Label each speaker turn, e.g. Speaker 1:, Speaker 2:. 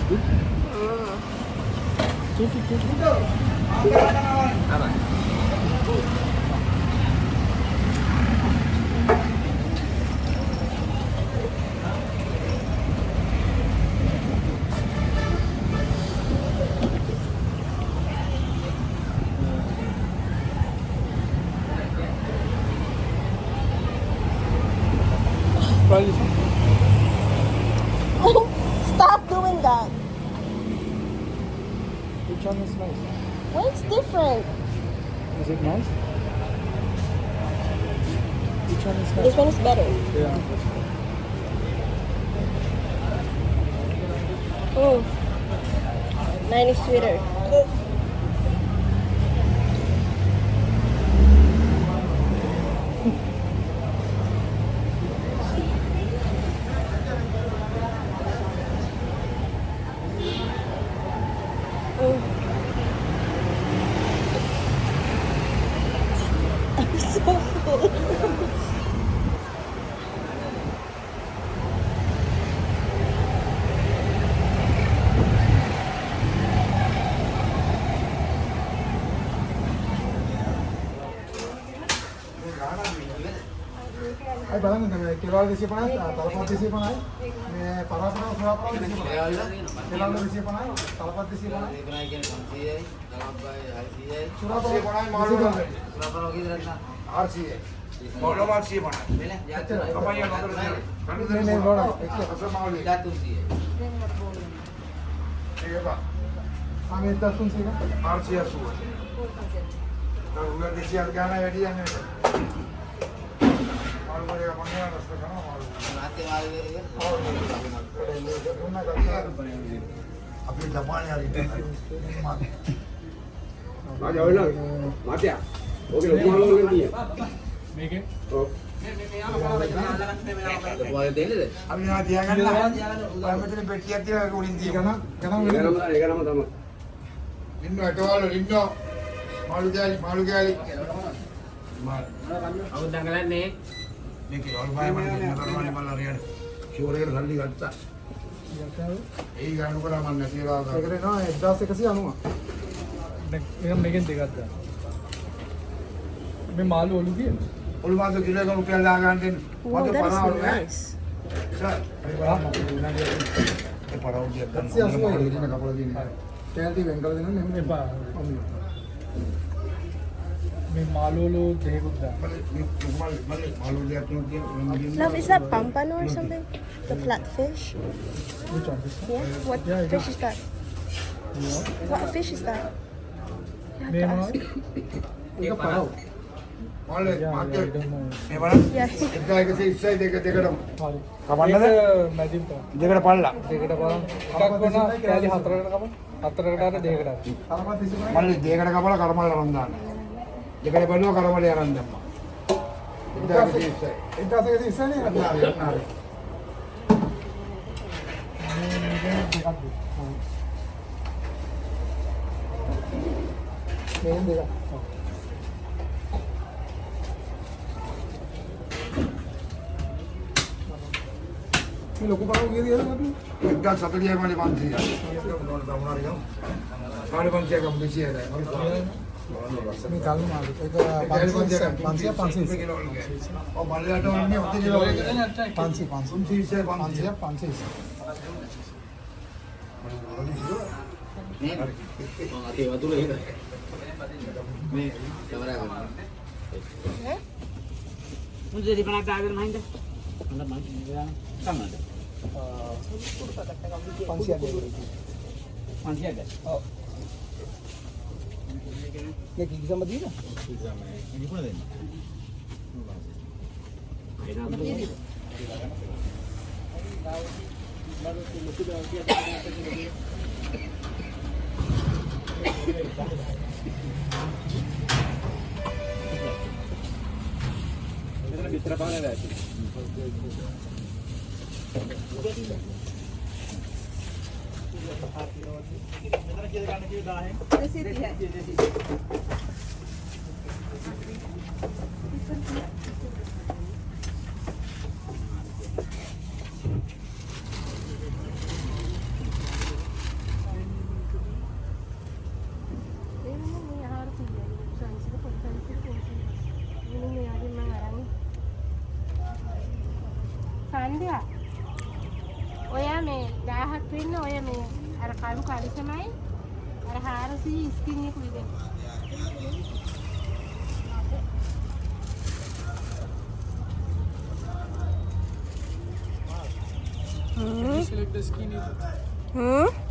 Speaker 1: good. Take it. Apa? Try this one.
Speaker 2: Stop doing that.
Speaker 1: Which one is nice?
Speaker 2: What's different?
Speaker 1: Is it nice? Which one is nice?
Speaker 2: This one is better.
Speaker 1: Yeah.
Speaker 2: Mm. Mine is sweeter. I'm so full.
Speaker 1: Ay, බලන්න මේ කෙලවල් 250යි, තලපත් 250යි. මේ පරාපරව සුරාපරව 250යි. කෙලවල් 250යි, තලපත් 250යි.
Speaker 3: දෙකයි කියන්නේ 500යි, තලප්පයි 600යි.
Speaker 1: සුරාපරව 250යි මාළු ගන්න.
Speaker 3: සුරාපරව කීයද නැත්නම්
Speaker 1: 800යි.
Speaker 3: මොළෝ 500යි. මෙල
Speaker 1: එච්චර.
Speaker 3: කපයි යනවා.
Speaker 1: මේ ගොඩක්. එක්ක අස මාළු.
Speaker 3: 300යි.
Speaker 1: ඒක බා. ආ මේ 300 එක 880. දැන් උගා 200 ගාන වැඩි යන්නේ. මාළු වල මොනවා රස්ත කරනවා මාළු.
Speaker 3: මාතේ මාළු දෙක.
Speaker 1: අපි ජපානයේ හරි
Speaker 4: ආ ජවලා මාත්‍යා ඕකේ ලොකු මාළු වල තියෙන
Speaker 1: මේකේ
Speaker 4: ඔව්
Speaker 3: ඔය දෙන්නේද?
Speaker 1: අපි නා තියාගන්න ඔය මෙතන පෙට්ටියක් තියෙනවා ඒක උඩින් තියෙනවා ගණන්
Speaker 4: ඒක නම තමයි
Speaker 1: ලින්නෝ ඒකවල ලින්නෝ මාළු ගෑලි
Speaker 3: අවුත් දඟලන්නේ.
Speaker 1: මේකේ වල බය මම කරවන්නේ මල්ලා හරියට ෂුවර් එකට සල්ලි ගත්තා ඒ ගන්න කරා මම නැතිලා ඒකට එනවා 1190 දැන් මේකෙන් දෙකක් දාන්න මේ මාළු ඔලු කියන ඔලු මාළු කිලෝ එක රුපියල් ලා ගන්න දෙන්න
Speaker 2: Wow,
Speaker 1: මට
Speaker 2: that is
Speaker 1: පරාවල
Speaker 2: nice.
Speaker 1: ඒ පරාවල දියක් ගන්න මාළු දින කපලා දින්නේ කැලටි වෙන් කරලා දෙනවා මෙහෙම එපා මේ මාළු වල දෙකක් දාන්න මාළු දියක් තුන
Speaker 2: Love, is that pampano or something? The flatfish?
Speaker 1: which one this
Speaker 2: Yeah. What fish is that? What fish is that? You have to ask.
Speaker 1: ඒක පරාව මාළු මාකේ මේ බලන්න
Speaker 2: Yeah.
Speaker 1: එකයි ඉස්සයි දෙකටම
Speaker 5: හරි.
Speaker 1: කපන්නද
Speaker 5: මැදින් පා.
Speaker 1: දෙකට පල්ලා
Speaker 5: දෙකට බලන්න. එකක් වුණා කෑලි හතරකට කප. හතරකට අර දෙකකට අර.
Speaker 1: මල්ලි දෙකට කපලා කරමල් අරන් දාන්න දෙකට බලුවා කරමල් අරන් දැම්මා එකයි ඉස්සයි නේ මේ ලොකු පාව කීයද අපි 170යි මාළි 500යි මාළි 500ක් ගම්බිසියයි මේ කල්ලු මාළි ඒක 500 ඔව් බල්ලට වන්නේ ඔතේ කිලෝ 500
Speaker 3: මේ ආතේ වතුර එහෙද? මේ කැමරා ගන්න.
Speaker 2: Eh?
Speaker 3: මුද දෙපණක් දාගෙන මහින්ද? මම කන්නද? 500ද? ඔව්.
Speaker 1: මේ කී සම්බ දීලා
Speaker 3: ඉතින් කොහොමද දෙන්නේ?
Speaker 4: විතර පානේ දැක්කේ
Speaker 6: නන්දියා ඔය මේ 1000ක් වෙන්න ඔය මේ අර කළු කලිසමයි අර 400 ස්කින් එක විදිහට
Speaker 5: select the skin.
Speaker 2: Hmm?